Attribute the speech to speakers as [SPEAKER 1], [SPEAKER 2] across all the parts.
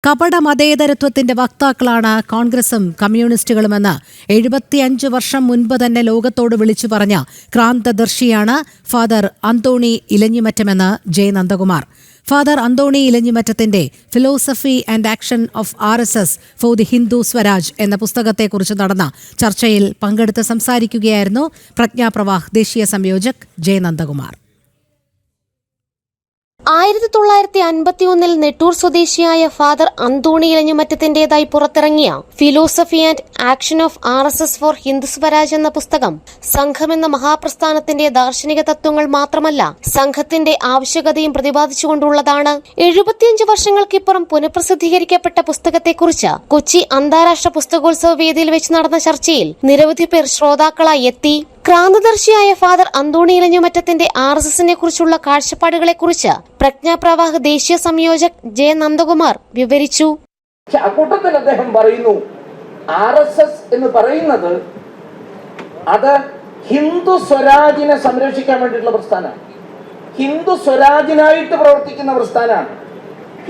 [SPEAKER 1] കപട മതേതരത്വത്തിന്റെ വക്താക്കളാണ് കോൺഗ്രസും കമ്മ്യൂണിസ്റ്റുകളുമെന്ന് 75 വർഷം മുൻപ് തന്നെ ലോകത്തോട് വിളിച്ചു പറഞ്ഞ ക്രാന്തദർശിയാണ് ഫാദർ അന്തോണി ഇലഞ്ഞിമറ്റമെന്ന് ജെ നന്ദകുമാർ. ഫാദർ അന്തോണി ഇലഞ്ഞിമറ്റത്തിന്റെ philosophy and action of RSS for the Hindu Swaraj എന്ന പുസ്തകത്തെക്കുറിച്ച് നടന്ന ചർച്ചയിൽ പങ്കെടുത്ത് സംസാരിക്കുകയായിരുന്നു പ്രജ്ഞാപ്രവാഹ് ദേശീയ സംയോജക് ജെ നന്ദകുമാർ.
[SPEAKER 2] 1951 നെട്ടൂർ സ്വദേശിയായ ഫാദർ അന്തോണി ഇലഞ്ഞിമറ്റത്തിന്റേതായി പുറത്തിറങ്ങിയ philosophy and action of RSS for Hindu Swaraj എന്ന പുസ്തകം സംഘമെന്ന മഹാപ്രസ്ഥാനത്തിന്റെ ദാർശനിക തത്വങ്ങൾ മാത്രമല്ല, സംഘത്തിന്റെ ആവശ്യകതയും പ്രതിപാദിച്ചുകൊണ്ടുള്ളതാണ്. 75 വർഷങ്ങൾക്കിപ്പുറം പുനഃപ്രസിദ്ധീകരിക്കപ്പെട്ട പുസ്തകത്തെക്കുറിച്ച് കൊച്ചി അന്താരാഷ്ട്ര പുസ്തകോത്സവ വേദിയിൽ വെച്ച് നടന്ന ചർച്ചയിൽ നിരവധി പേർ ശ്രോതാക്കളായി എത്തി. ക്രാന്തദർശിയായ ഫാദർ അന്തോണി ഇലഞ്ഞിമറ്റത്തിന്റെ RSSനെ കുറിച്ചുള്ള കാഴ്ചപ്പാടുകളെക്കുറിച്ച് പ്രജ്ഞാപ്രവാഹ് ദേശീയ സംയോജക് ജെ നന്ദകുമാർ വിവരിച്ചു.
[SPEAKER 3] അക്കൂട്ടത്തിൽ അദ്ദേഹം പറയുന്നു, RSS എന്ന് പറയുന്നത് അത് ഹിന്ദു സ്വരാജിനെ സംരക്ഷിക്കാൻ വേണ്ടിയിട്ടുള്ള പ്രസ്ഥാനമാണ്. ഹിന്ദു സ്വരാജിനായിട്ട് പ്രവർത്തിക്കുന്ന പ്രസ്ഥാനമാണ്.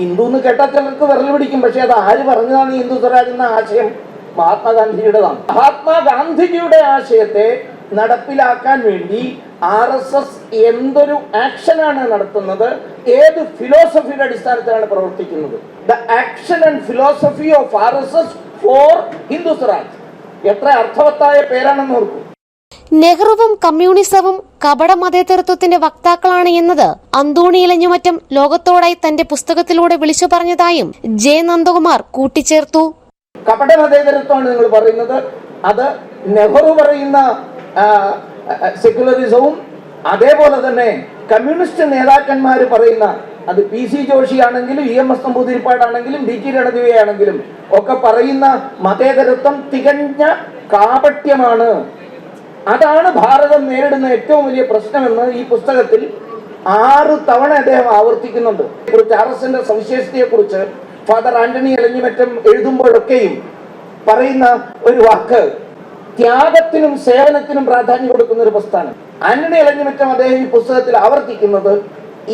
[SPEAKER 3] ഹിന്ദു എന്ന് കേട്ടാൽ ചിലർക്ക് വിരൽ പിടിക്കും. പക്ഷെ അത് ആര് പറഞ്ഞതാണ് ഹിന്ദു സ്വരാജ് എന്ന ആശയം? മഹാത്മാഗാന്ധിയുടേതാണ്. മഹാത്മാഗാന്ധിജിയുടെ ആശയത്തെ നടപ്പിലാക്കാൻ വേണ്ടി RSS എന്തൊരു ആക്ഷനാണ് നടത്തുന്നത്, ഏത് ഫിലോസഫിയുടെ അടിസ്ഥാനത്തിലാണ് പ്രവർത്തിക്കുന്നത്? The action and philosophy of RSS for Hindu Swaraj. എത്ര അർത്ഥവത്തായ പേരാണെന്ന് ഓർക്കും.
[SPEAKER 2] നെഹ്റുവും കമ്മ്യൂണിസവും കപട മതേതരത്വത്തിന്റെ വക്താക്കളാണ് എന്നത് അന്തോണി ഇലഞ്ഞിമറ്റം ലോകത്തോടായി തന്റെ പുസ്തകത്തിലൂടെ വിളിച്ചു പറഞ്ഞതായും ജെ നന്ദകുമാർ കൂട്ടിച്ചേർത്തു.
[SPEAKER 3] കപട മതേതരത്വമാണ് നിങ്ങൾ പറയുന്നത്. അത് നെഹ്റു പറയുന്ന സെക്യുലറിസവും അതേപോലെ തന്നെ കമ്മ്യൂണിസ്റ്റ് നേതാക്കന്മാർ പറയുന്ന, അത് PC ജോഷി ആണെങ്കിലും EMS നമ്പൂതിരിപ്പാടാണെങ്കിലും DT രണദിവയാണെങ്കിലും ഒക്കെ പറയുന്ന മതേതരത്വം തികഞ്ഞ കാപട്യമാണ്. അതാണ് ഭാരതം നേരിടുന്ന ഏറ്റവും വലിയ പ്രശ്നമെന്ന് ഈ പുസ്തകത്തിൽ 6 തവണ അദ്ദേഹം ആവർത്തിക്കുന്നുണ്ട്. RSSന്റെ സവിശേഷതയെക്കുറിച്ച് ഫാദർ ആന്റണി ഇലഞ്ഞിമറ്റം എഴുതുമ്പോഴൊക്കെയും പറയുന്ന ഒരു വാക്ക്, ത്യാഗത്തിനും സേവനത്തിനും പ്രാധാന്യം കൊടുക്കുന്ന ഒരു പ്രസ്ഥാനം. ആന്റണി ഇലഞ്ഞിമറ്റം അദ്ദേഹം ഈ പുസ്തകത്തിൽ ആവർത്തിക്കുന്നത്,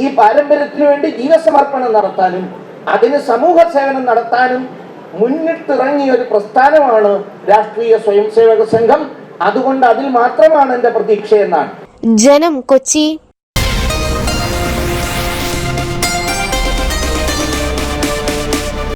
[SPEAKER 3] ഈ പാരമ്പര്യത്തിനു വേണ്ടി ജീവസമർപ്പണം നടത്താനും അതിന് സമൂഹ സേവനം നടത്താനും മുന്നിട്ടിറങ്ങിയ ഒരു പ്രസ്ഥാനമാണ് രാഷ്ട്രീയ സ്വയംസേവക സംഘം. അതുകൊണ്ട് അതിൽ മാത്രമാണ് എന്റെ പ്രതീക്ഷ എന്നാണ്.
[SPEAKER 2] ജനം, കൊച്ചി.